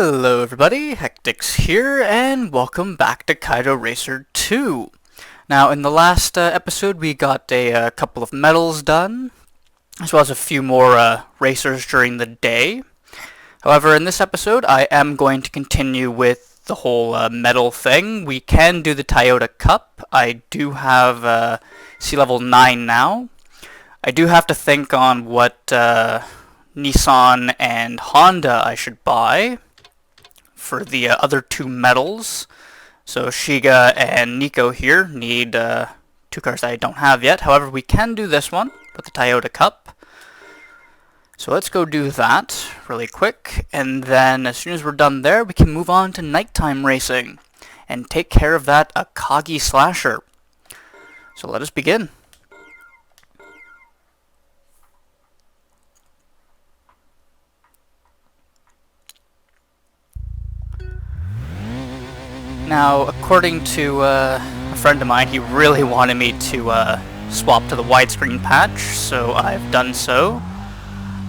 Hello everybody, HectiX here, and welcome back to Kaido Racer 2. Now, in the last episode, we got a couple of medals done, as well as a few more racers during the day. However, in this episode, I am going to continue with the whole medal thing. We can do the Toyota Cup. I do have sea level 9 now. I do have to think on what Nissan and Honda I should buy for the other two medals. So Shiga and Nico here need two cars that I don't have yet. However, we can do this one with the Toyota Cup. So let's go do that really quick, and then as soon as we're done there, we can move on to nighttime racing and take care of that Akagi Slasher. So let us begin. Now, according to a friend of mine, he really wanted me to swap to the widescreen patch, so I've done so.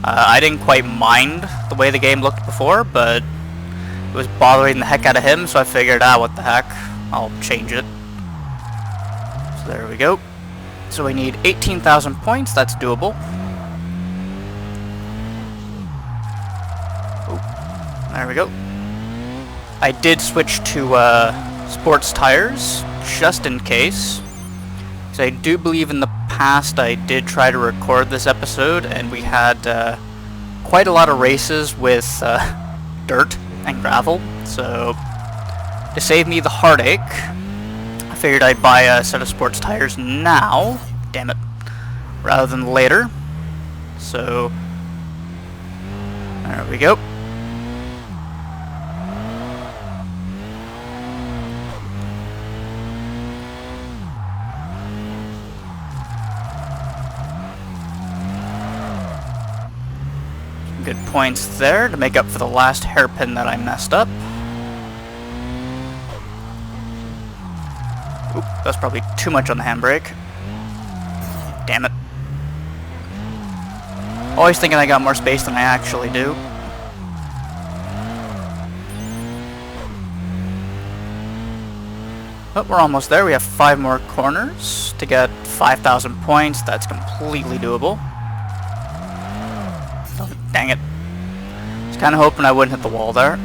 I didn't quite mind the way the game looked before, but it was bothering the heck out of him, so I figured, what the heck, I'll change it. So there we go. So we need 18,000 points, that's doable. Oh, there we go. I did switch to sports tires, just in case. Because I do believe in the past I did try to record this episode, and we had quite a lot of races with dirt and gravel. So, to save me the heartache, I figured I'd buy a set of sports tires now, damn it, rather than later. So, there we go. Good points there to make up for the last hairpin that I messed up. Oop, that's probably too much on the handbrake. Damn it. Always thinking I got more space than I actually do. But we're almost there. We have 5 more corners to get 5,000 points. That's completely doable. Dang it. I was kind of hoping I wouldn't hit the wall there.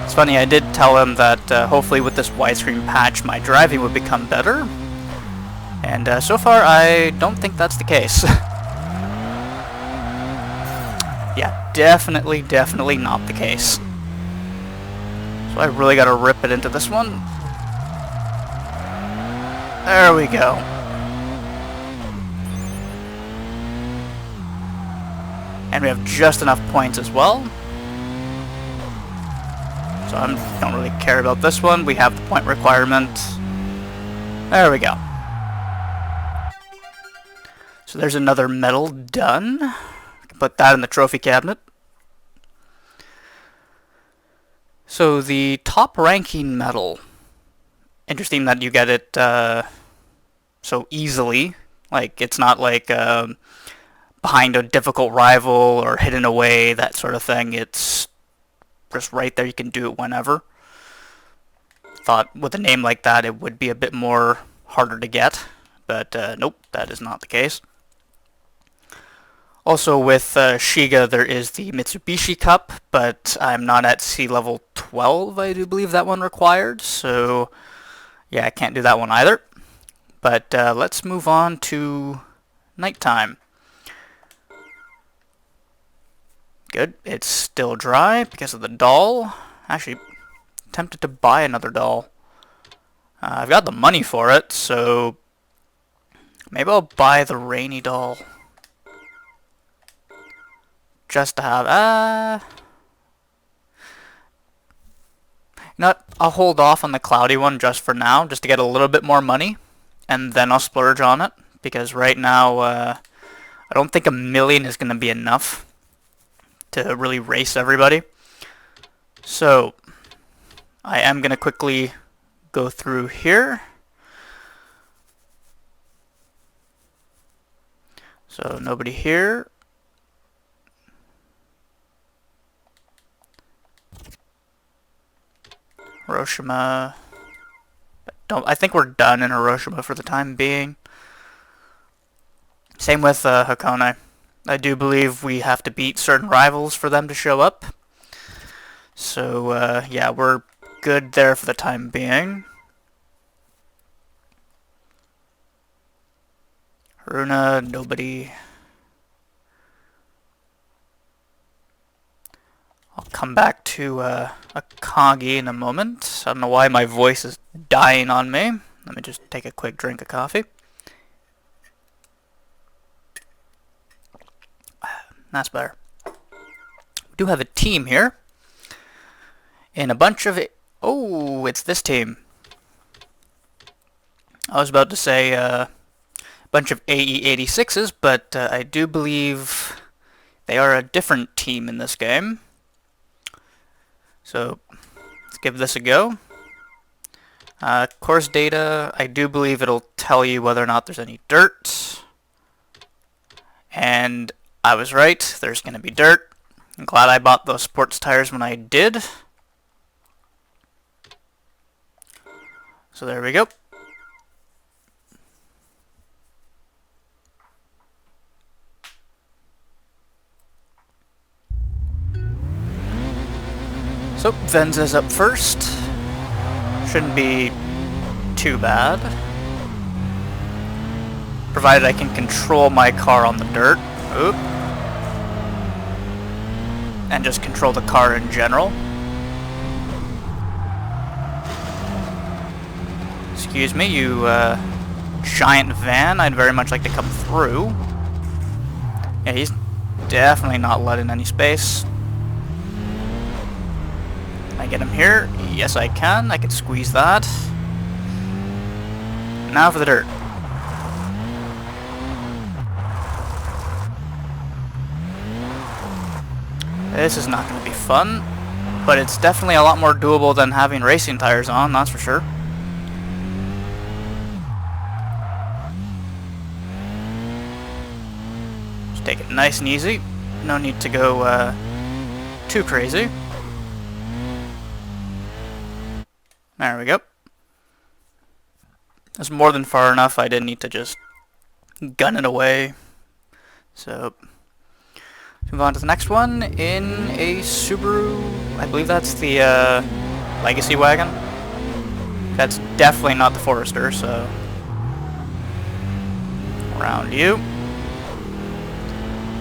It's funny, I did tell him that hopefully with this widescreen patch my driving would become better. And so far I don't think that's the case. Yeah, definitely not the case. So I really gotta rip it into this one. There we go. And we have just enough points as well. So I don't really care about this one. We have the point requirement. There we go. So there's another medal done. We can put that in the trophy cabinet. So the top ranking medal. Interesting that you get it so easily. Like, it's not like behind a difficult rival or hidden away, that sort of thing. It's just right there, you can do it whenever. Thought with a name like that it would be a bit more harder to get, but nope, that is not the case. Also with Shiga there is the Mitsubishi Cup, but I'm not at sea level 12, I do believe that one required, so yeah, I can't do that one either. But let's move on to nighttime. Good, it's still dry because of the doll. Actually, tempted to buy another doll. I've got the money for it, so maybe I'll buy the rainy doll. Just to have, you know what, I'll hold off on the cloudy one just for now, just to get a little bit more money, and then I'll splurge on it, because right now, I don't think 1,000,000 is going to be enough to really race everybody. So I am going to quickly go through here. So nobody here. Hiroshima. I think we're done in Hiroshima for the time being. Same with Hakone. I do believe we have to beat certain rivals for them to show up. So, yeah, we're good there for the time being. Haruna, nobody. I'll come back to Akagi in a moment. I don't know why my voice is dying on me. Let me just take a quick drink of coffee. That's better. We do have a team here. And a bunch of... Oh, it's this team. I was about to say a bunch of AE-86s, but I do believe they are a different team in this game. So, let's give this a go. Course data, I do believe it'll tell you whether or not there's any dirt. And I was right, there's going to be dirt. I'm glad I bought those sports tires when I did. So there we go. So, Venza's up first. Shouldn't be too bad. Provided I can control my car on the dirt. Oop. And just control the car in general. Excuse me, you giant van. I'd very much like to come through. Yeah, he's definitely not letting any space. Can I get him here? Yes, I can. I can squeeze that. Now for the dirt. This is not going to be fun, but it's definitely a lot more doable than having racing tires on, that's for sure. Just take it nice and easy. No need to go too crazy. There we go. That's more than far enough. I didn't need to just gun it away. So, move on to the next one in a Subaru. I believe that's the Legacy wagon. That's definitely not the Forester, so around you.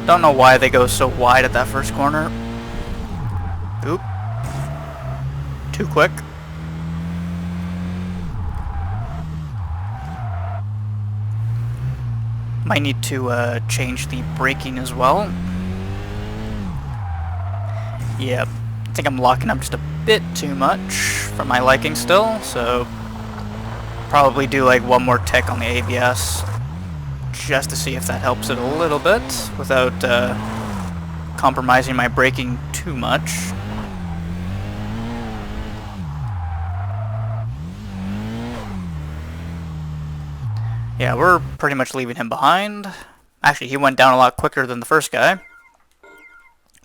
Don't know why they go so wide at that first corner. Oop. Too quick. Might need to change the braking as well. Yeah, I think I'm locking up just a bit too much for my liking still, so probably do like one more tick on the ABS just to see if that helps it a little bit without compromising my braking too much. Yeah, we're pretty much leaving him behind. Actually, he went down a lot quicker than the first guy.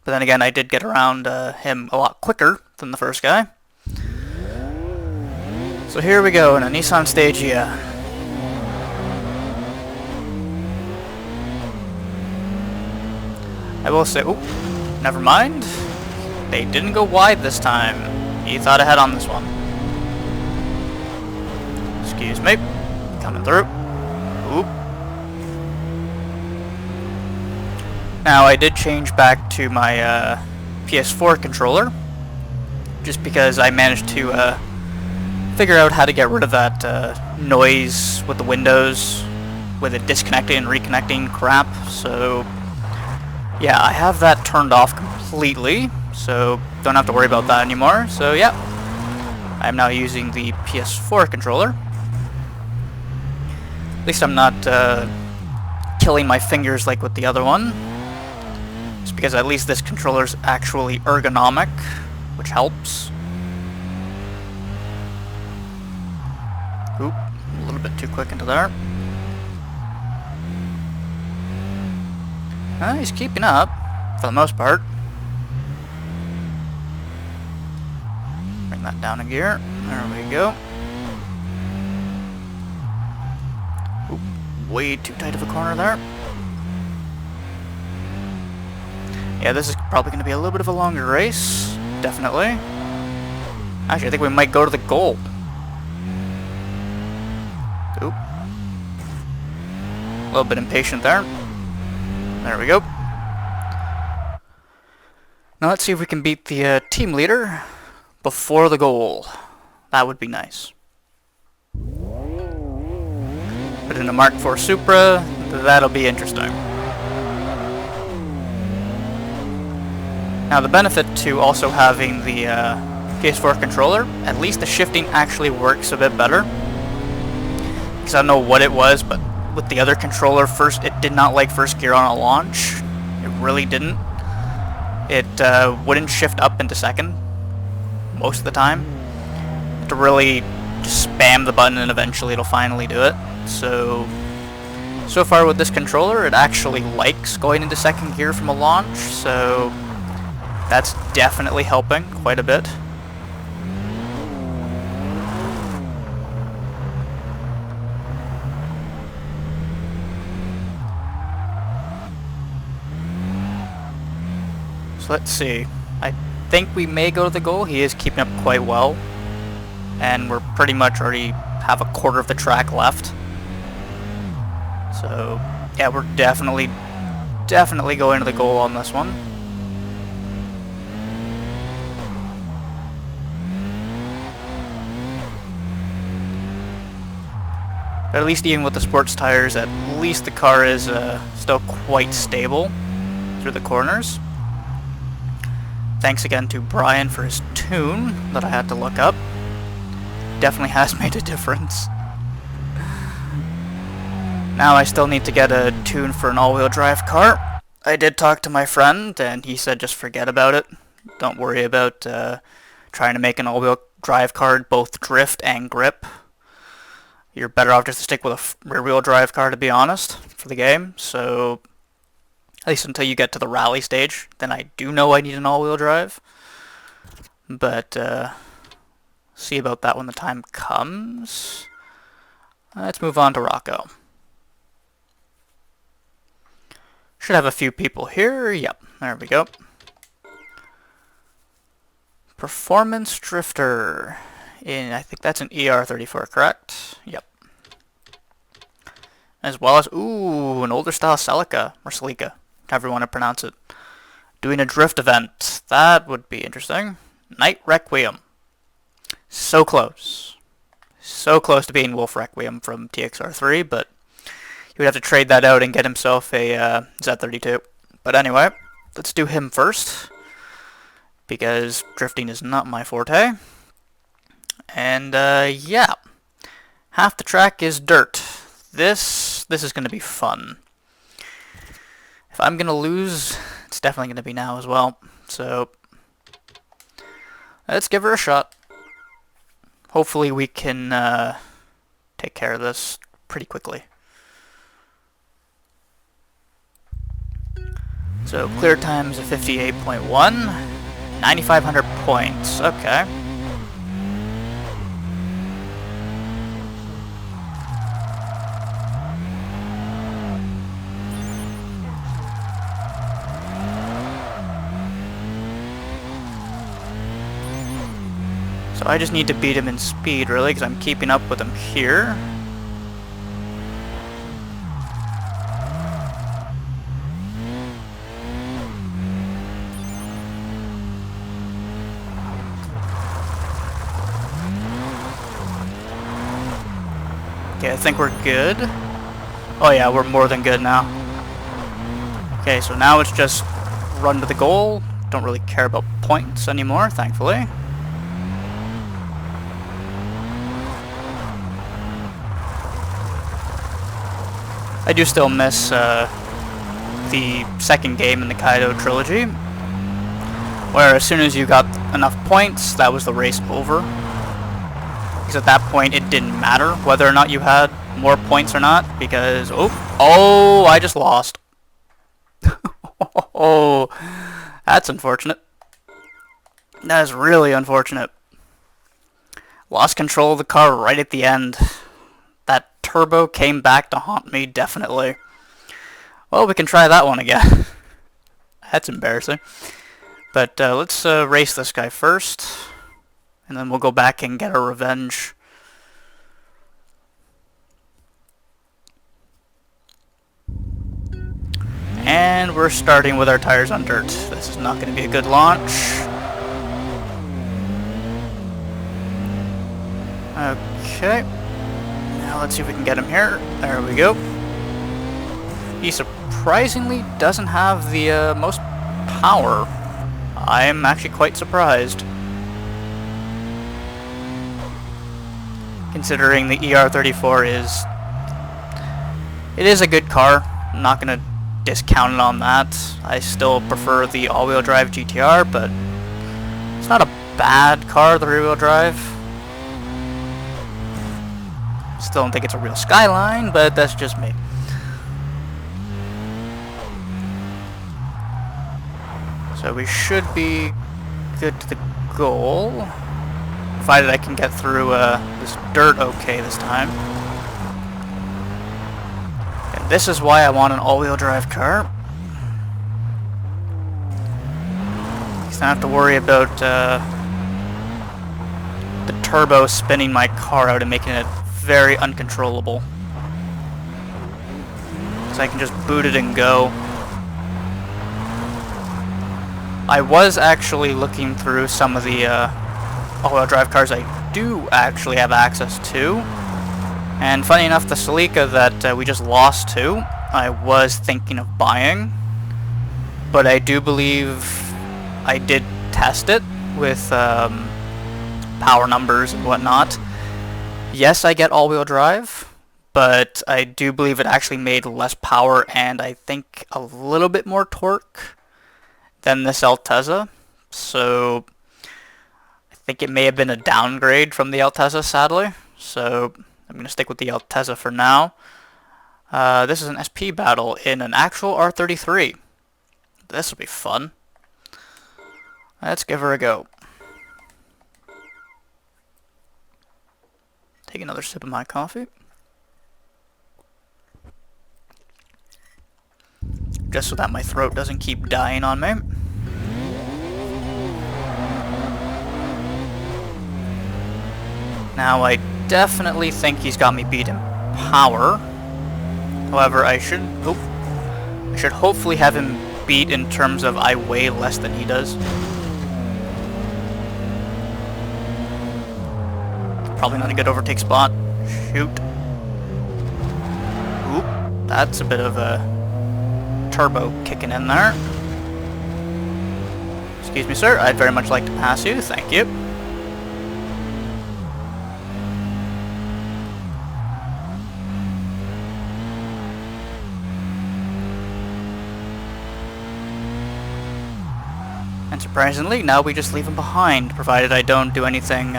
But then again, I did get around him a lot quicker than the first guy. So here we go in a Nissan Stagea. I will say, oh, never mind. They didn't go wide this time. He thought ahead on this one. Excuse me. Coming through. Oop. Now, I did change back to my PS4 controller, just because I managed to figure out how to get rid of that noise with the windows, with it disconnecting and reconnecting crap. So, yeah, I have that turned off completely, so don't have to worry about that anymore. So, yeah, I'm now using the PS4 controller. At least I'm not killing my fingers like with the other one. Just because at least this controller's actually ergonomic, which helps. Oop, a little bit too quick into there. He's keeping up, for the most part. Bring that down a gear. There we go. Oop, way too tight of a corner there. Yeah, this is probably going to be a little bit of a longer race. Definitely. Actually, I think we might go to the goal. Oop. A little bit impatient there. There we go. Now let's see if we can beat the team leader before the goal. That would be nice. Put in a Mark IV Supra. That'll be interesting. Now the benefit to also having the PS4 controller, at least the shifting actually works a bit better. Because I don't know what it was, but with the other controller first, it did not like first gear on a launch. It really didn't. It wouldn't shift up into second most of the time. To really just spam the button and eventually it'll finally do it. So far with this controller, it actually likes going into second gear from a launch, so that's definitely helping quite a bit. So let's see. I think we may go to the goal. He is keeping up quite well. And we're pretty much already have a quarter of the track left. So yeah, we're definitely going to the goal on this one. But at least even with the sports tires, at least the car is still quite stable through the corners. Thanks again to Brian for his tune that I had to look up. Definitely has made a difference. Now I still need to get a tune for an all-wheel drive car. I did talk to my friend and he said just forget about it. Don't worry about trying to make an all-wheel drive car both drift and grip. You're better off just to stick with a rear-wheel drive car, to be honest, for the game. So at least until you get to the rally stage, then I do know I need an all-wheel drive. But see about that when the time comes. Let's move on to Rocco. Should have a few people here. Yep, there we go. Performance Drifter. I think that's an ER34, correct? Yep. As well as, ooh, an older style Celica, or Celica, however you want to pronounce it. Doing a drift event. That would be interesting. Night Requiem. So close. So close to being Wolf Requiem from TXR3, but he would have to trade that out and get himself a Z32. But anyway, let's do him first, because drifting is not my forte. And yeah, half the track is dirt. This is going to be fun. If I'm going to lose, it's definitely going to be now as well. So let's give her a shot. Hopefully we can take care of this pretty quickly. So clear times of 58.1, 9,500 points. Okay. So I just need to beat him in speed, really, because I'm keeping up with him here. Okay, I think we're good. Oh yeah, we're more than good now. Okay, so now it's just run to the goal. Don't really care about points anymore, thankfully. I do still miss the second game in the Kaido trilogy, where as soon as you got enough points, that was the race over. Because at that point, it didn't matter whether or not you had more points or not, because, oh, I just lost. Oh, that's unfortunate. That is really unfortunate. Lost control of the car right at the end. That turbo came back to haunt me, definitely. Well, we can try that one again. That's embarrassing. But let's race this guy first, and then we'll go back and get our revenge. And we're starting with our tires on dirt. This is not going to be a good launch. Okay. Now let's see if we can get him here. There we go. He surprisingly doesn't have the most power. I'm actually quite surprised, considering the ER34 is a good car. I'm not going to discount it on that. I still prefer the all-wheel drive GTR, but it's not a bad car, the rear-wheel drive. Still don't think it's a real Skyline, but that's just me. So we should be good to the goal, provided I can get through this dirt okay this time. And this is why I want an all-wheel drive car. Because I don't have to worry about the turbo spinning my car out and making it very uncontrollable. So I can just boot it and go. I was actually looking through some of the all-wheel drive cars I do actually have access to. And funny enough, the Celica that we just lost to, I was thinking of buying. But I do believe I did test it with power numbers and whatnot. Yes, I get all-wheel drive, but I do believe it actually made less power and I think a little bit more torque than this Altezza. So I think it may have been a downgrade from the Altezza, sadly. So I'm going to stick with the Altezza for now. This is an SP battle in an actual R33. This will be fun. Let's give her a go. Take another sip of my coffee. Just so that my throat doesn't keep dying on me. Now I definitely think he's got me beat in power. However, I should hopefully have him beat in terms of I weigh less than he does. Probably not a good overtake spot. Shoot. Oop, that's a bit of a turbo kicking in there. Excuse me, sir. I'd very much like to pass you. Thank you. And surprisingly, now we just leave him behind, provided I don't do anything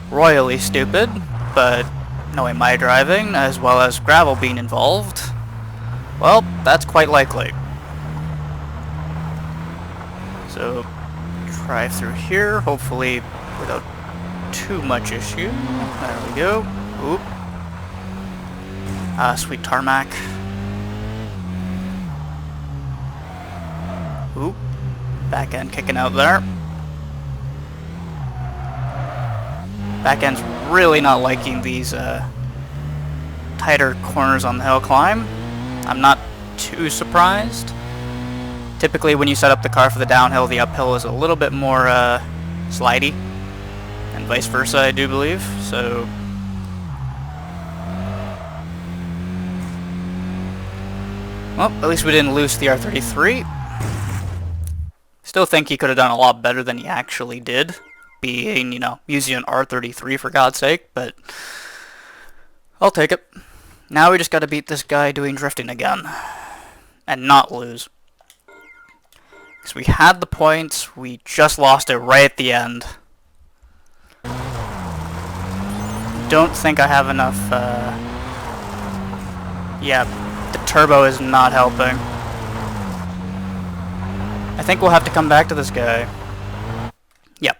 royally stupid, but knowing my driving, as well as gravel being involved, well, that's quite likely. So, drive through here, hopefully without too much issue. There we go. Oop. Sweet tarmac. Oop. Back end kicking out there. Back end's really not liking these tighter corners on the hill climb. I'm not too surprised. Typically when you set up the car for the downhill, the uphill is a little bit more slidey, and vice versa, I do believe. So well, at least we didn't lose the R33. Still think he could have done a lot better than he actually did, being, you know, using an R33 for God's sake, but I'll take it. Now we just gotta beat this guy doing drifting again, and not lose. Because we had the points, we just lost it right at the end. Don't think I have enough, yeah, the turbo is not helping. I think we'll have to come back to this guy. Yep.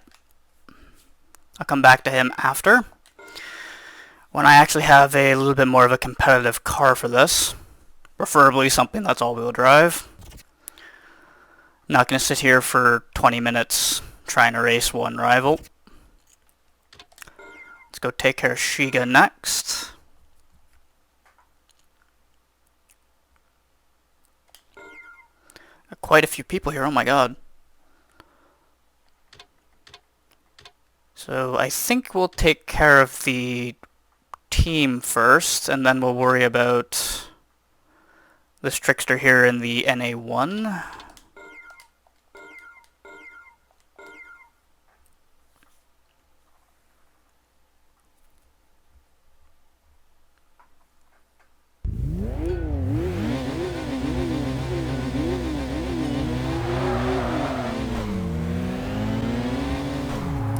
I'll come back to him after, when I actually have a little bit more of a competitive car for this. Preferably something that's all-wheel drive. I'm not going to sit here for 20 minutes trying to race one rival. Let's go take care of Shiga next. Got quite a few people here, oh my god. So I think we'll take care of the team first, and then we'll worry about this trickster here in the NA1.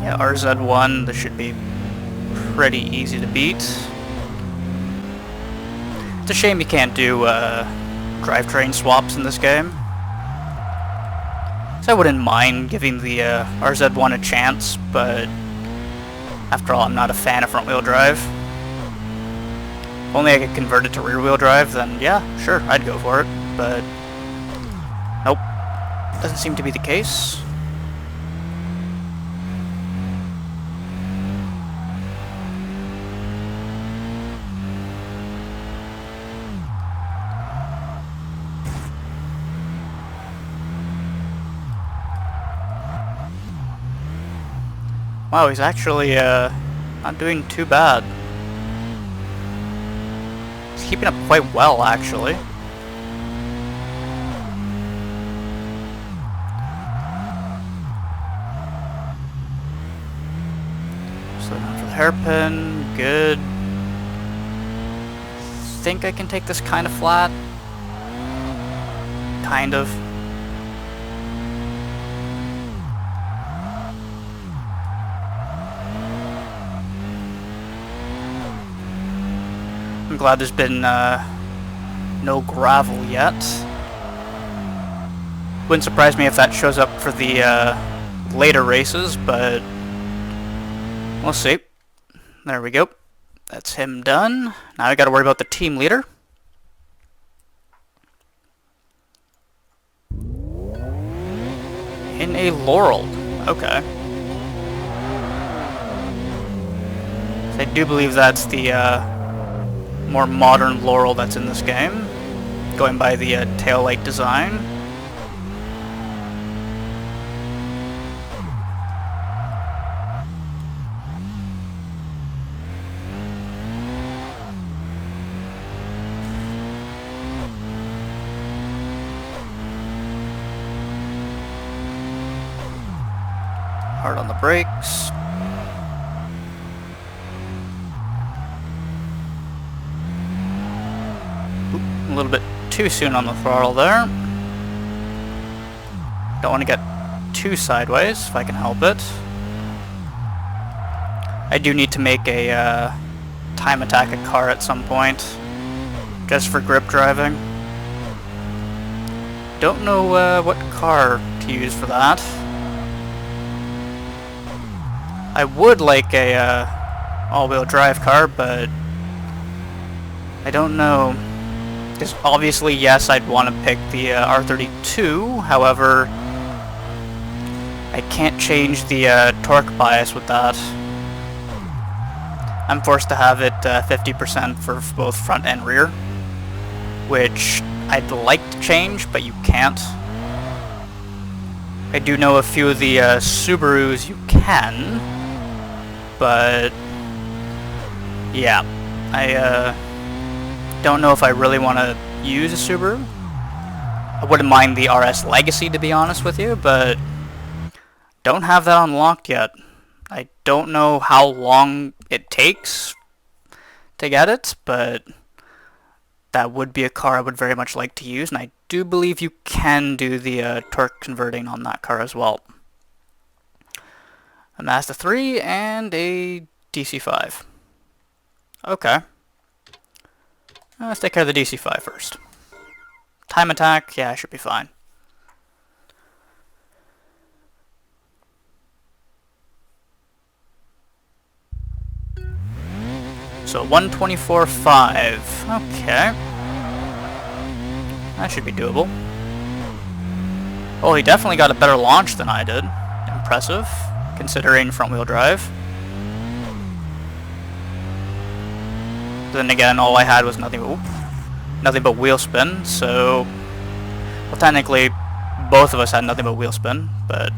Yeah, RZ1, this should be pretty easy to beat. It's a shame you can't do drivetrain swaps in this game. So I wouldn't mind giving the RZ1 a chance, but after all, I'm not a fan of front-wheel drive. If only I could convert it to rear-wheel drive, then yeah, sure, I'd go for it, but nope, doesn't seem to be the case. Wow, he's actually not doing too bad. He's keeping up quite well, actually. So down for the hairpin, good. Think I can take this kind of flat. Kind of. I'm glad there's been no gravel yet. Wouldn't surprise me if that shows up for the later races, but we'll see. There we go. That's him done. Now I gotta worry about the team leader. In a Laurel. Okay. I do believe that's the more modern Laurel that's in this game, going by the taillight design. Hard on the brakes. A little bit too soon on the throttle there. Don't want to get too sideways if I can help it. I do need to make a time attack a car at some point, just for grip driving. Don't know what car to use for that. I would like a all-wheel drive car, but I don't know. Because obviously, yes, I'd want to pick the R32, however, I can't change the torque bias with that. I'm forced to have it 50% for both front and rear, which I'd like to change, but you can't. I do know a few of the Subarus you can, but yeah, I don't know if I really want to use a Subaru. I wouldn't mind the RS Legacy, to be honest with you, but don't have that unlocked yet. I don't know how long it takes to get it, but that would be a car I would very much like to use, and I do believe you can do the torque converting on that car as well. A Mazda 3 and a DC5. Okay. Let's take care of the DC5 first. Time attack, yeah, I should be fine. So 124.5. Okay. That should be doable. Oh, he definitely got a better launch than I did. Impressive, considering front-wheel drive. Then again, all I had was nothing but wheel spin, so... Well, technically, both of us had nothing but wheel spin, but...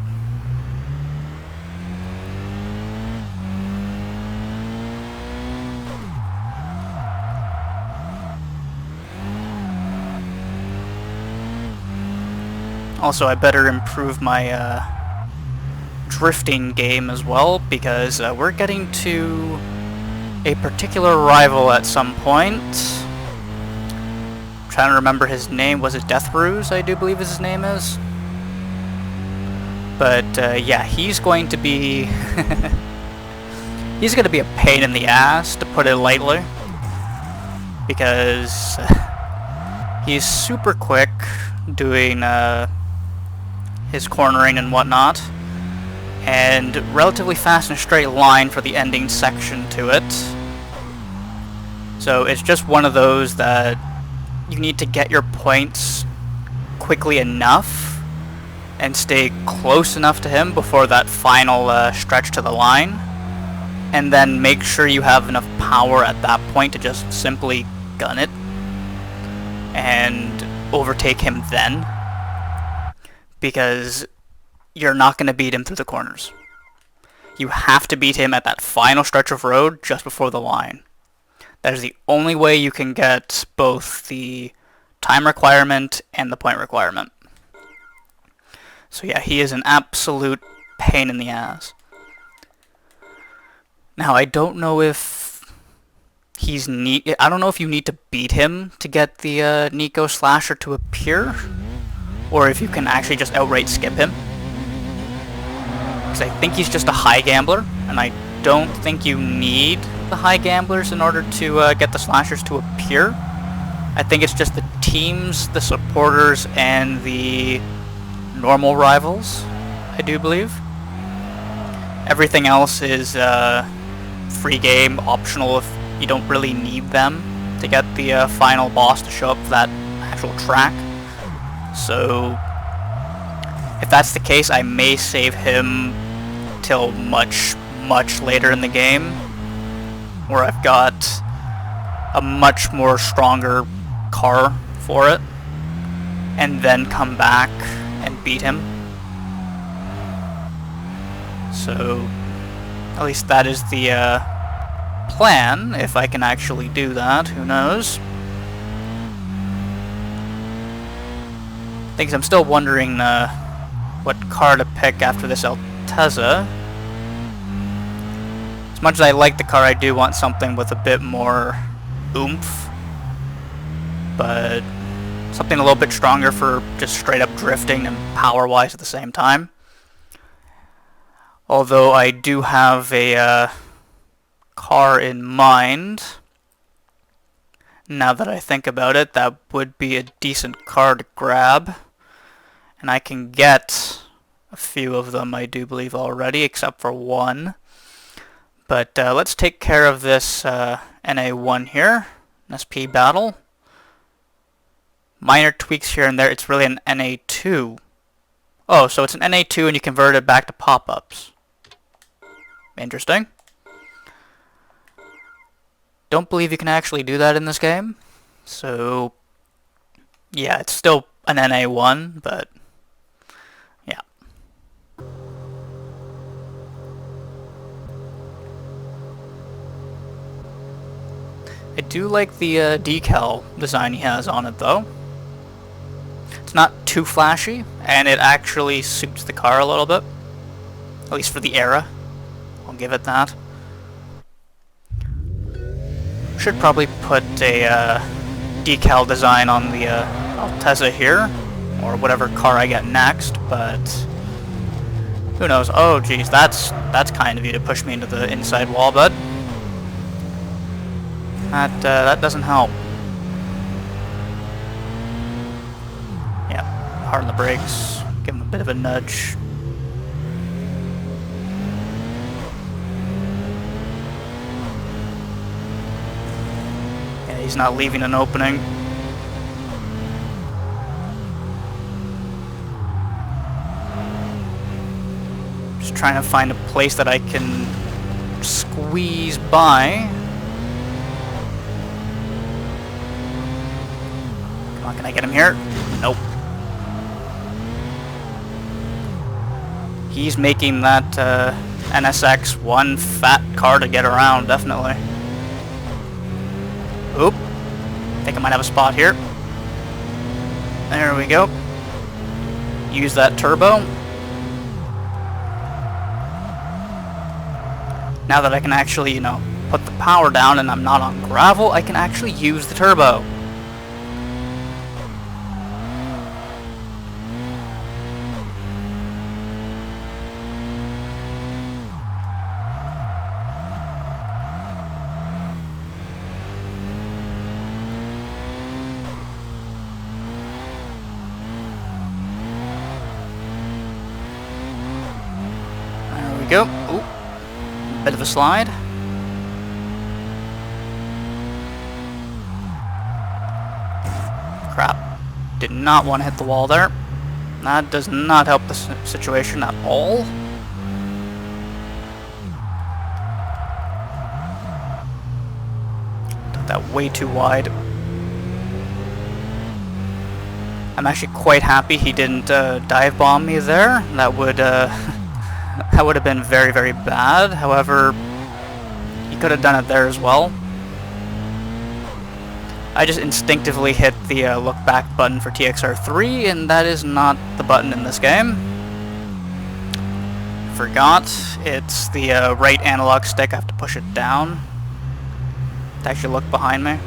Also, I better improve my drifting game as well, because we're getting to a particular rival at some point. I'm trying to remember his name. Was it Death Ruse, I do believe his name is? But yeah, he's going to be... he's going to be a pain in the ass, to put it lightly. Because he's super quick doing his cornering and whatnot, and relatively fast and straight line for the ending section to it. So it's just one of those that you need to get your points quickly enough and stay close enough to him before that final stretch to the line, and then make sure you have enough power at that point to just simply gun it and overtake him then, because you're not going to beat him through the corners. You have to beat him at that final stretch of road just before the line. That is the only way you can get both the time requirement and the point requirement. So yeah, he is an absolute pain in the ass. Now, I don't know if he's I don't know if you need to beat him to get the Nico Slasher to appear, or if you can actually just outright skip him. Because I think he's just a high gambler, and I don't think you need the high gamblers in order to get the slashers to appear. I think it's just the teams, the supporters, and the normal rivals, I do believe. Everything else is free game, optional if you don't really need them to get the final boss to show up for that actual track. So if that's the case, I may save him till much later in the game, where I've got a much more stronger car for it, and then come back and beat him. So at least that is the plan. If I can actually do that, who knows? Things I'm still wondering what car to pick after this Altezza. As much as I like the car, I do want something with a bit more oomph, but something a little bit stronger for just straight up drifting and power-wise at the same time. Although I do have a car in mind. Now that I think about it, that would be a decent car to grab. And I can get a few of them, I do believe, already, except for one. But let's take care of this NA1 here, an SP battle. Minor tweaks here and there. It's really an NA2. Oh, so it's an NA2 and you convert it back to pop-ups. Interesting. Don't believe you can actually do that in this game. So, yeah, it's still an NA1, but yeah. I do like the decal design he has on it, though. It's not too flashy, and it actually suits the car a little bit. At least for the era. I'll give it that. Should probably put a decal design on the Altezza here, or whatever car I get next, but who knows. Oh geez, that's kind of you to push me into the inside wall, bud. That doesn't help. Yeah, hard on the brakes, give him a bit of a nudge. he's not leaving an opening. Just trying to find a place that I can squeeze by. Come on, can I get him here? Nope. He's making that NSX one fat car to get around, definitely. Oop. Think I might have a spot here. There we go. Use that turbo. Now that I can actually, you know, put the power down and I'm not on gravel, I can actually use the turbo. There we go. Oop. Bit of a slide. Crap. Did not want to hit the wall there. That does not help the situation at all. Took that way too wide. I'm actually quite happy he didn't dive bomb me there. That would that would have been very, very bad. However, he could have done it there as well. I just instinctively hit the look back button for TXR3, and that is not the button in this game. Forgot. It's the right analog stick. I have to push it down to actually look behind me.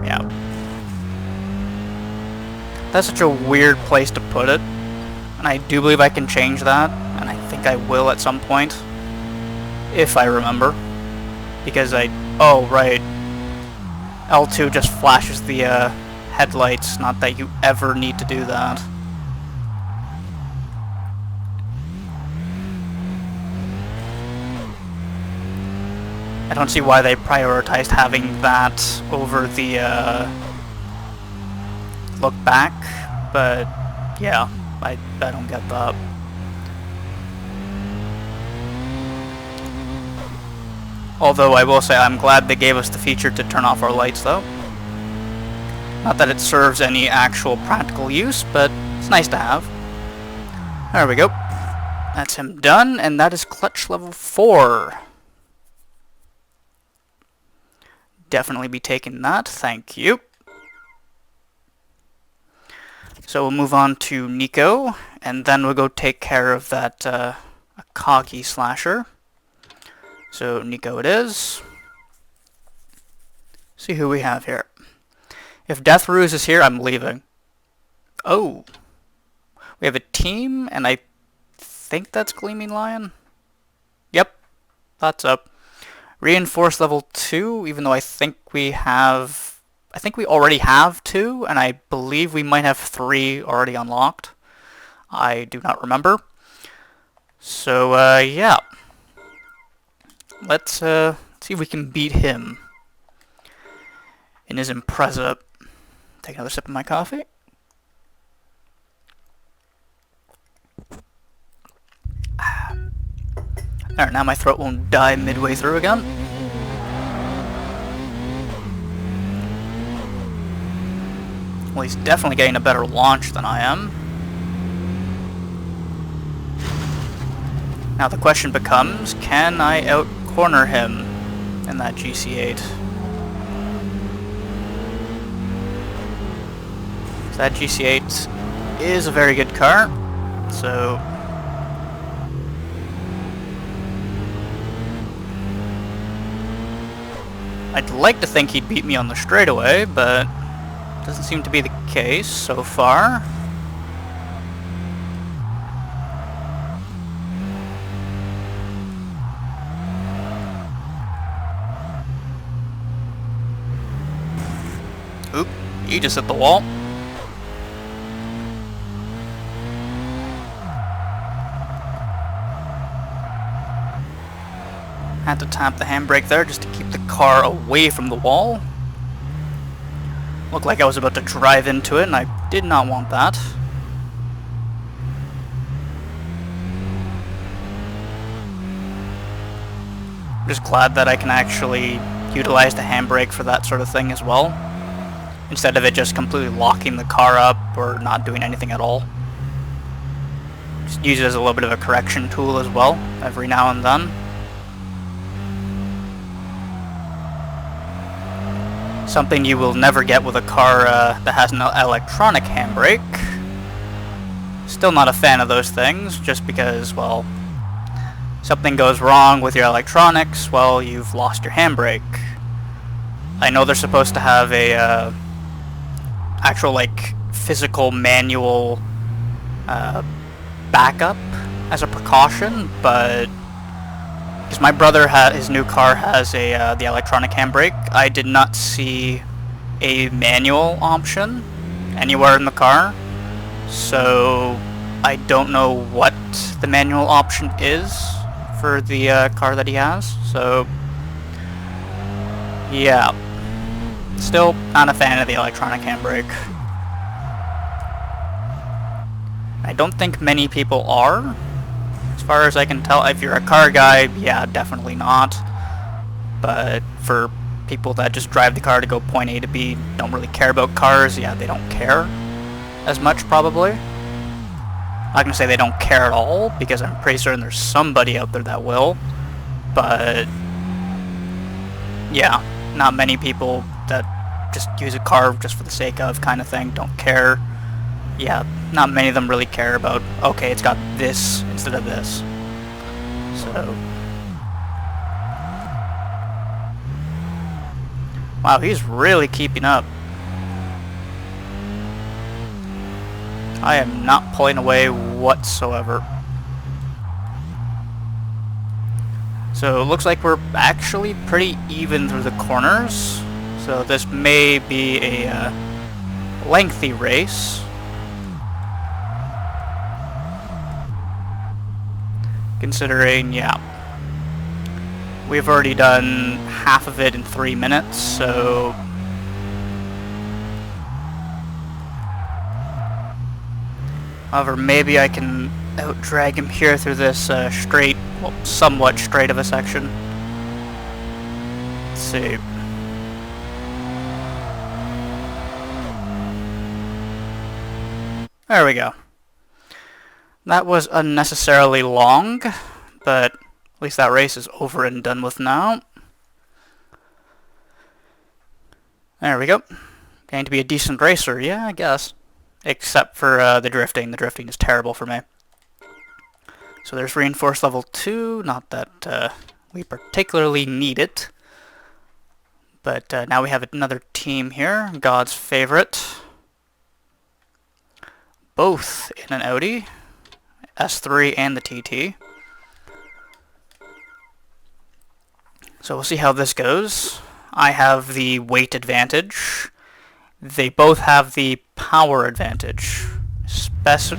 Yeah. That's such a weird place to put it, and I do believe I can change that, and I think I will at some point, if I remember, because oh right, L2 just flashes the headlights, not that you ever need to do that. I don't see why they prioritized having that over the look back, but yeah, I don't get that. Although I will say I'm glad they gave us the feature to turn off our lights though. Not that it serves any actual practical use, but it's nice to have. There we go. That's him done, and that is clutch level 4. Definitely be taking that, thank you. So we'll move on to Nico, and then we'll go take care of that Akagi slasher. So Nico it is. See who we have here. If Death Ruse is here, I'm leaving. Oh. We have a team, and I think that's Gleaming Lion. Yep. That's up. Reinforced level 2, even though I think we already have 2, and I believe we might have 3 already unlocked. I do not remember. So, yeah. Let's see if we can beat him in his Impreza. Take another sip of my coffee. Alright, now my throat won't die midway through again. Well, he's definitely getting a better launch than I am. Now the question becomes, can I out-corner him in that GC8? So that GC8 is a very good car, so... I'd like to think he'd beat me on the straightaway, but doesn't seem to be the case so far. Oop, he just hit the wall. Had to tap the handbrake there just to keep the car away from the wall. Looked like I was about to drive into it, and I did not want that. I'm just glad that I can actually utilize the handbrake for that sort of thing as well, instead of it just completely locking the car up or not doing anything at all. Just use it as a little bit of a correction tool as well, every now and then. Something you will never get with a car that has an electronic handbrake. Still not a fan of those things, just because, well, something goes wrong with your electronics, well, you've lost your handbrake. I know they're supposed to have a actual, like, physical manual backup as a precaution, but because my brother his new car has the electronic handbrake, I did not see a manual option anywhere in the car, so I don't know what the manual option is for the car that he has. So yeah, still not a fan of the electronic handbrake. I don't think many people are, as far as I can tell. If you're a car guy, yeah, definitely not. But for people that just drive the car to go point A to B, don't really care about cars, yeah, they don't care as much, probably. I'm not gonna say they don't care at all, because I'm pretty certain there's somebody out there that will. But yeah, not many people that just use a car just for the sake of kind of thing don't care. Yeah, not many of them really care about, okay, it's got this instead of this. So wow, he's really keeping up. I am not pulling away whatsoever. So it looks like we're actually pretty even through the corners. So this may be a lengthy race. Considering, yeah, we've already done half of it in 3 minutes, so however, maybe I can out-drag him here through this straight, well, somewhat straight of a section. Let's see. There we go. That was unnecessarily long, but at least that race is over and done with now. There we go. Going to be a decent racer, yeah, I guess. Except for the drifting. The drifting is terrible for me. So there's reinforced level 2, not that we particularly need it. But now we have another team here, God's favorite. Both in an Audi. S3 and the TT. So we'll see how this goes. I have the weight advantage. They both have the power advantage, especially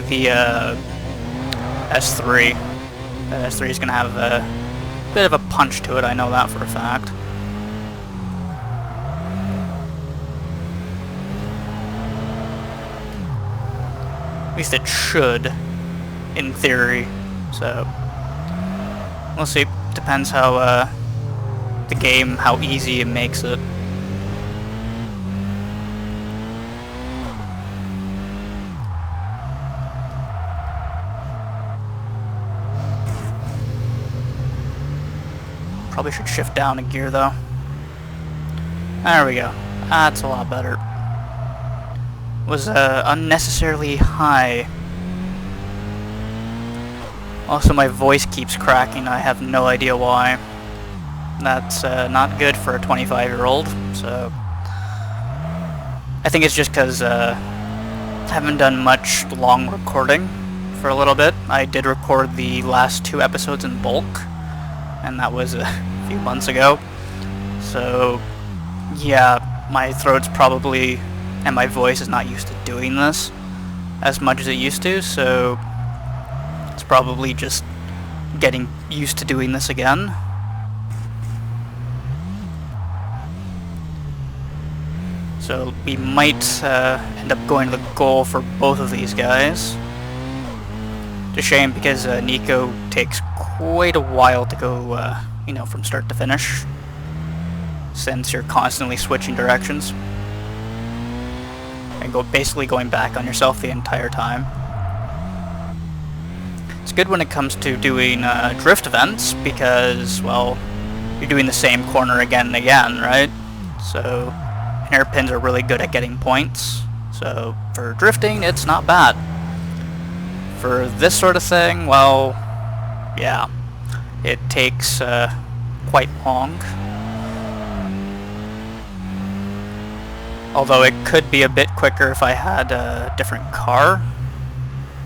the S3. That S3 is going to have a bit of a punch to it, I know that for a fact. At least it should, in theory, so we'll see. Depends how the game, how easy it makes it. Probably should shift down a gear though. There we go. That's a lot better. Was unnecessarily high. Also, my voice keeps cracking. I have no idea why. That's not good for a 25-year-old. So I think it's just because I haven't done much long recording for a little bit. I did record the last 2 episodes in bulk, and that was a few months ago. So yeah, my throat's probably, and my voice is not used to doing this as much as it used to, so it's probably just getting used to doing this again. So we might end up going to the goal for both of these guys. It's a shame because Nico takes quite a while to go, you know, from start to finish, since you're constantly switching directions and basically going back on yourself the entire time. It's good when it comes to doing drift events because, well, you're doing the same corner again and again, right? So hairpins are really good at getting points. So for drifting, it's not bad. For this sort of thing, well, yeah, it takes quite long. Although it could be a bit quicker if I had a different car.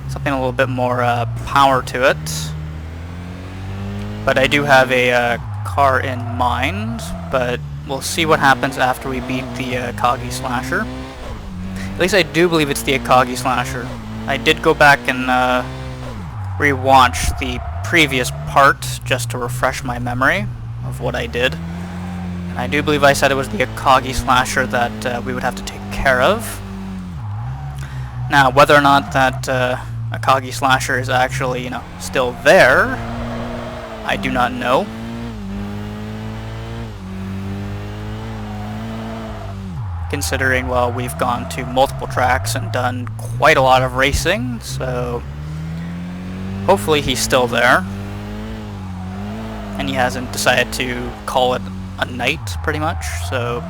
Something a little bit more power to it. But I do have a car in mind, but we'll see what happens after we beat the Akagi Slasher. At least I do believe it's the Akagi Slasher. I did go back and re-watch the previous part just to refresh my memory of what I did. And I do believe I said it was the Akagi Slasher that we would have to take care of. Now, whether or not that Akagi Slasher is actually, you know, still there, I do not know. Considering, well, we've gone to multiple tracks and done quite a lot of racing, so hopefully he's still there. And he hasn't decided to call it a night, pretty much, so...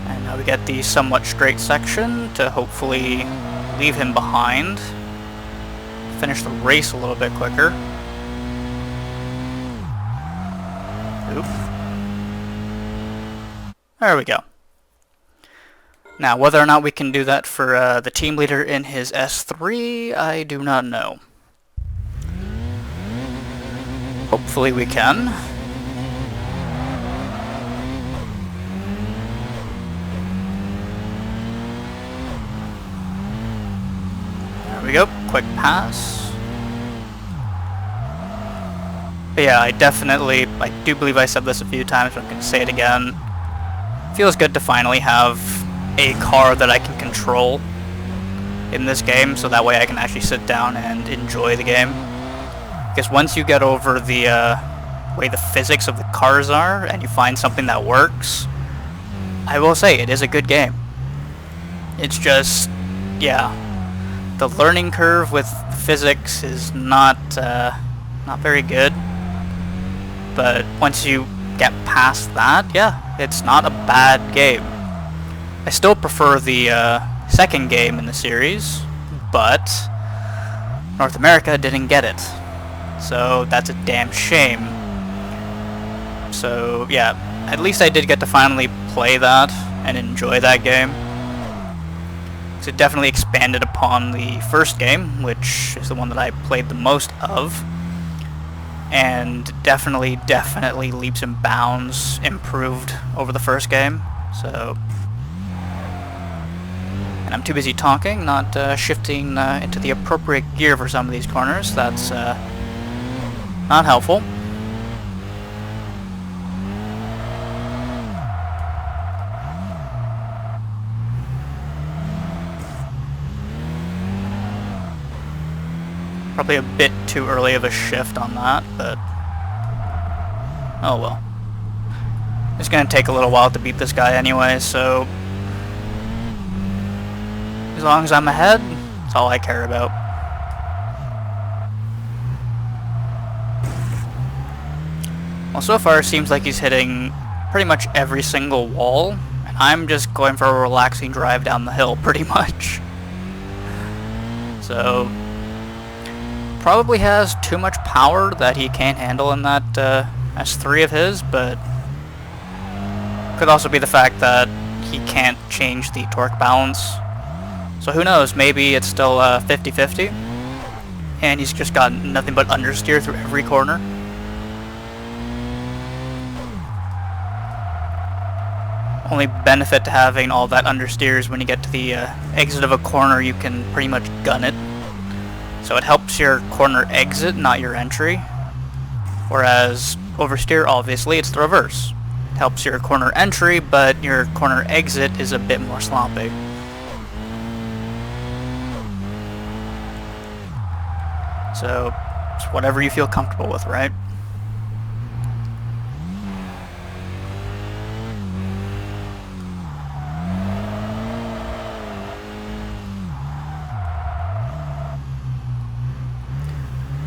And now we get the somewhat straight section to hopefully leave him behind. Finish the race a little bit quicker. Oop. There we go. Now, whether or not we can do that for the team leader in his S3, I do not know. Hopefully we can. There we go. Quick pass. But yeah, I do believe I said this a few times, but I'm going to say it again. Feels good to finally have a car that I can control in this game, so that way I can actually sit down and enjoy the game. Because once you get over the way the physics of the cars are, and you find something that works, I will say it is a good game. It's just, yeah, the learning curve with physics is not very good. But once you get past that, yeah, it's not a bad game. I still prefer the second game in the series, but North America didn't get it. So that's a damn shame. So yeah, at least I did get to finally play that and enjoy that game. So it definitely expanded upon the first game, which is the one that I played the most of. And definitely leaps and bounds improved over the first game. So, and I'm too busy talking, not shifting into the appropriate gear for some of these corners. That's not helpful. Probably a bit too early of a shift on that, but oh well. It's gonna take a little while to beat this guy anyway, so as long as I'm ahead, that's all I care about. Well, so far it seems like he's hitting pretty much every single wall, and I'm just going for a relaxing drive down the hill, pretty much. So probably has too much power that he can't handle in that S3 of his, but could also be the fact that he can't change the torque balance. So who knows, maybe it's still 50-50, and he's just got nothing but understeer through every corner. Only benefit to having all that understeer is when you get to the exit of a corner, you can pretty much gun it. So it helps your corner exit, not your entry. Whereas oversteer, obviously, it's the reverse. It helps your corner entry, but your corner exit is a bit more sloppy. So it's whatever you feel comfortable with, right?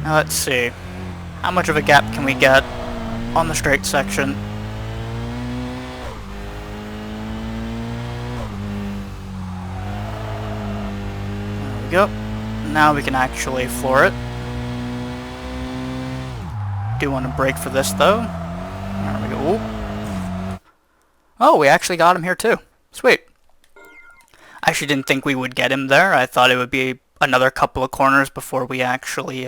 Now let's see. How much of a gap can we get on the straight section? There we go. Now we can actually floor it. Do want to brake for this though. There we go. Ooh. Oh, we actually got him here too. Sweet. I actually didn't think we would get him there. I thought it would be another couple of corners before we actually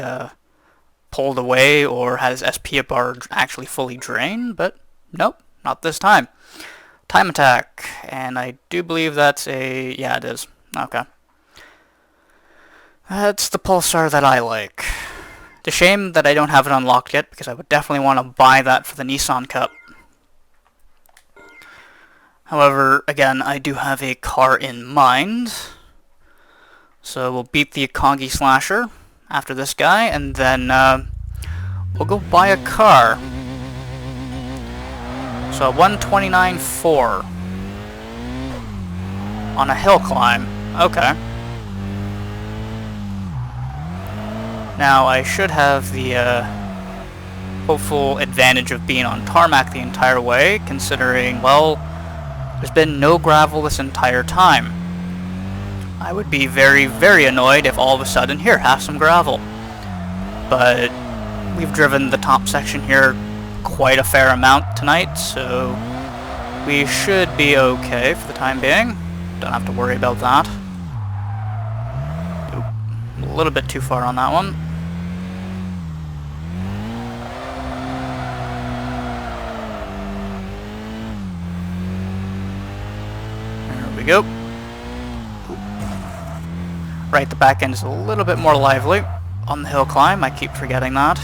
pulled away or had his SP bar actually fully drained, but nope, not this time. Time attack, and I do believe that's a... yeah, it is. Okay. That's the pulsar that I like. It's a shame that I don't have it unlocked yet, because I would definitely want to buy that for the Nissan Cup. However, again, I do have a car in mind. So we'll beat the Akagi Slasher after this guy, and then we'll go buy a car. So a 129.4 on a hill climb. Okay. Now I should have the hopeful advantage of being on tarmac the entire way, considering, well, there's been no gravel this entire time. I would be very, very annoyed if all of a sudden, here, have some gravel. But we've driven the top section here quite a fair amount tonight, so we should be okay for the time being. Don't have to worry about that. Oop, a little bit too far on that one. There we go. Right, the back end is a little bit more lively on the hill climb. I keep forgetting that.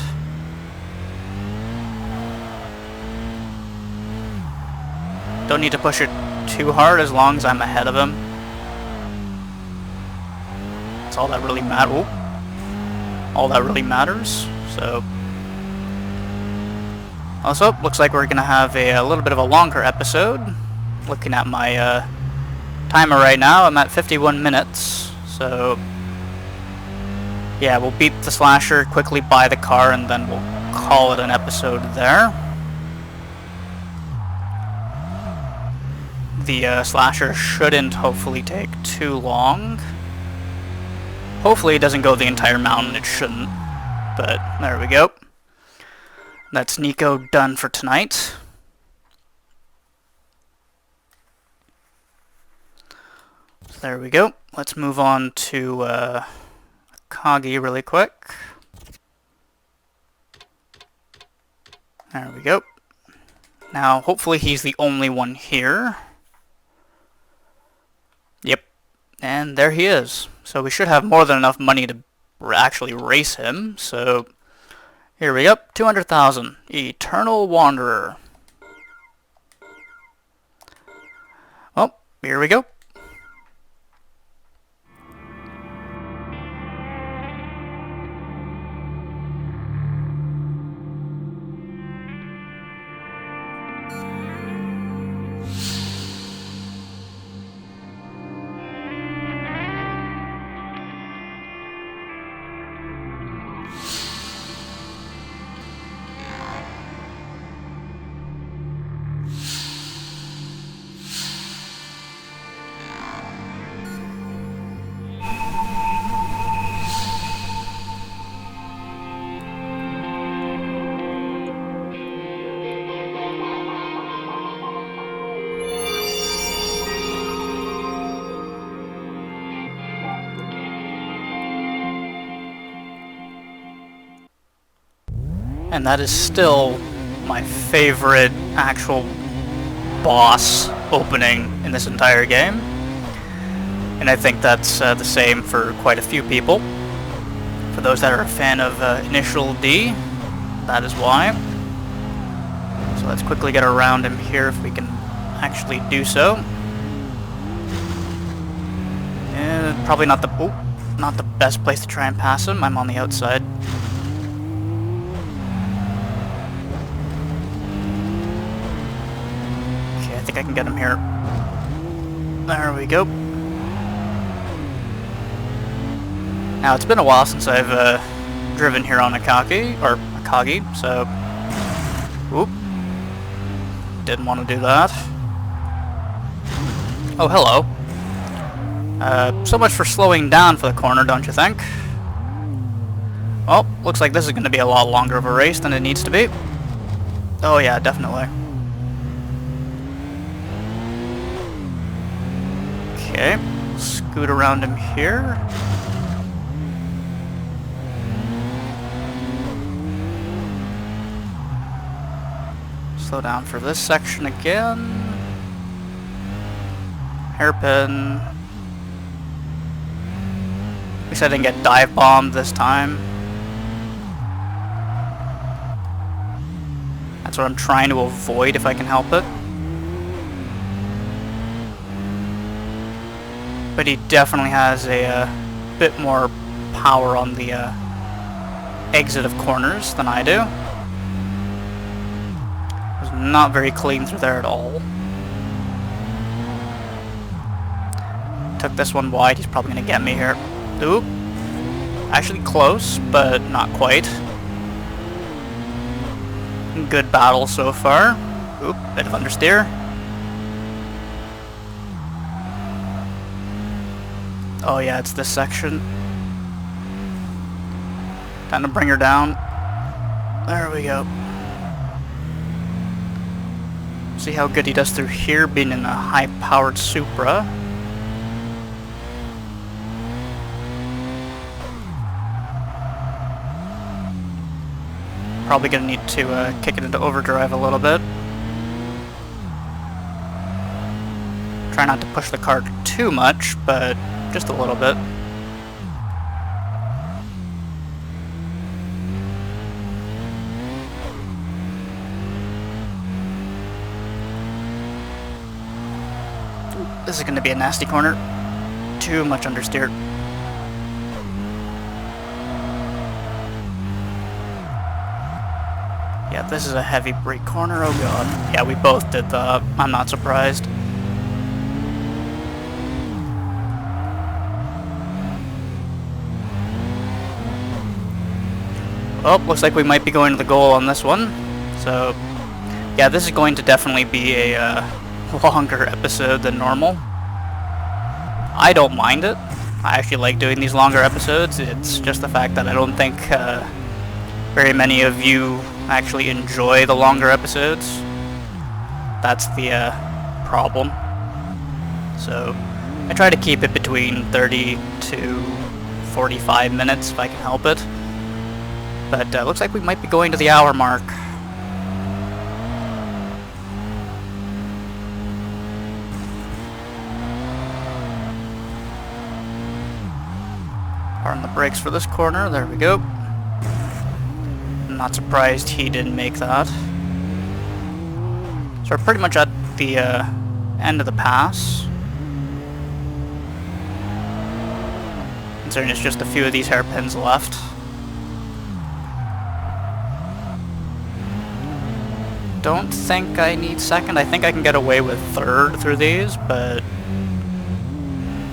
Don't need to push it too hard as long as I'm ahead of him. That's all that really matters. All that really matters. So, also, looks like we're gonna have a little bit of a longer episode. Looking at my timer right now, I'm at 51 minutes. So, yeah, we'll beat the Slasher, quickly buy the car, and then we'll call it an episode there. The Slasher shouldn't hopefully take too long. Hopefully it doesn't go the entire mountain, it shouldn't. But, there we go. That's Nico done for tonight. So there we go. Let's move on to Akagi really quick. There we go. Now, hopefully he's the only one here. Yep. And there he is. So we should have more than enough money to actually race him. So, here we go. 200,000. Eternal Wanderer. Well, here we go. And that is still my favorite actual boss opening in this entire game. And I think that's the same for quite a few people. For those that are a fan of Initial D, that is why. So let's quickly get around him here if we can actually do so. Probably not the best place to try and pass him. I'm on the outside. Okay, I think I can get him here. There we go. Now it's been a while since I've driven here on Akagi, so oop. Didn't want to do that. Oh, hello. So much for slowing down for the corner, don't you think? Well, looks like this is going to be a lot longer of a race than it needs to be. Oh yeah, definitely. Okay, scoot around him here. Slow down for this section again. Hairpin. At least I didn't get dive bombed this time. That's what I'm trying to avoid if I can help it. But he definitely has a bit more power on the exit of corners than I do. Was not very clean through there at all. Took this one wide, he's probably going to get me here. Oop. Actually close, but not quite. Good battle so far. Oop, bit of understeer. Oh yeah, it's this section. Time to bring her down. There we go. See how good he does through here, being in a high-powered Supra. Probably gonna need to kick it into overdrive a little bit. Try not to push the car too much, but just a little bit. This is going to be a nasty corner. Too much understeer. Yeah, this is a heavy brake corner. Oh god. Yeah, we both did that. I'm not surprised. Oh, looks like we might be going to the goal on this one. So, yeah, this is going to definitely be a longer episode than normal. I don't mind it. I actually like doing these longer episodes. It's just the fact that I don't think very many of you actually enjoy the longer episodes. That's the problem. So I try to keep it between 30 to 45 minutes if I can help it. But looks like we might be going to the hour mark. On the brakes for this corner, there we go. I'm not surprised he didn't make that. So we're pretty much at the end of the pass. Considering it's just a few of these hairpins left. Don't think I need second. I think I can get away with third through these, but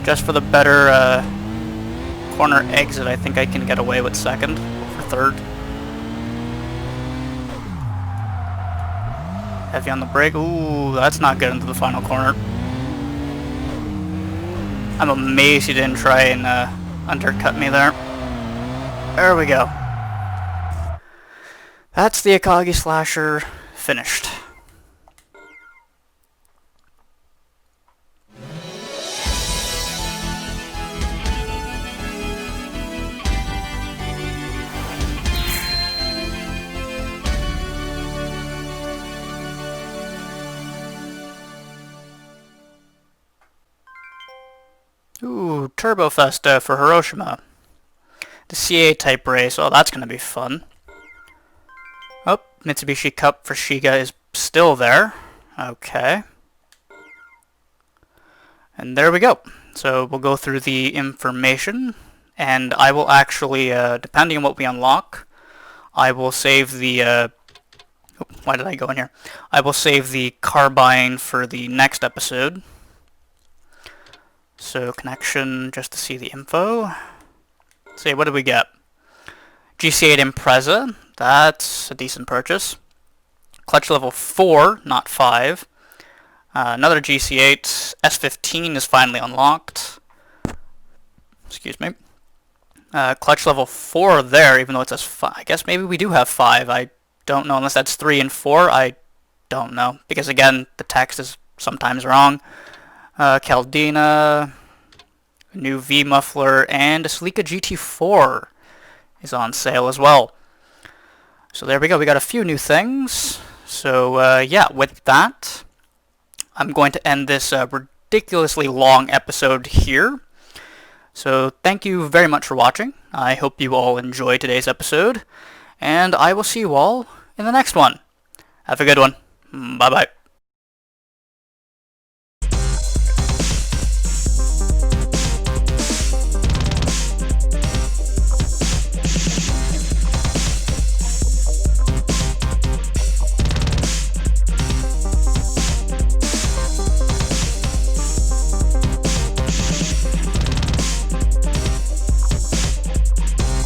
just for the better corner exit, I think I can get away with second over third. Heavy on the brake. Ooh, that's not good into the final corner. I'm amazed he didn't try and undercut me there. There we go. That's the Akagi Slasher finished. Ooh, Turbo Festa for Hiroshima. The CA type race, oh, that's going to be fun. Oh, Mitsubishi Cup for Shiga is still there. Okay. And there we go. So we'll go through the information, and I will actually, depending on what we unlock, I will save the, why did I go in here? I will save the carbine for the next episode. So connection, just to see the info. Let's see, what did we get? GC8 Impreza, that's a decent purchase. Clutch level 4, not 5. Another GC8, S15 is finally unlocked. Excuse me. Clutch level 4 there, even though it says 5. I guess maybe we do have 5. I don't know, unless that's 3 and 4. I don't know. Because again, the text is sometimes wrong. Caldina, a new V muffler, and a Celica GT4 is on sale as well. So there we go. We got a few new things. So yeah, with that, I'm going to end this ridiculously long episode here. So thank you very much for watching. I hope you all enjoyed today's episode, and I will see you all in the next one. Have a good one. Bye-bye.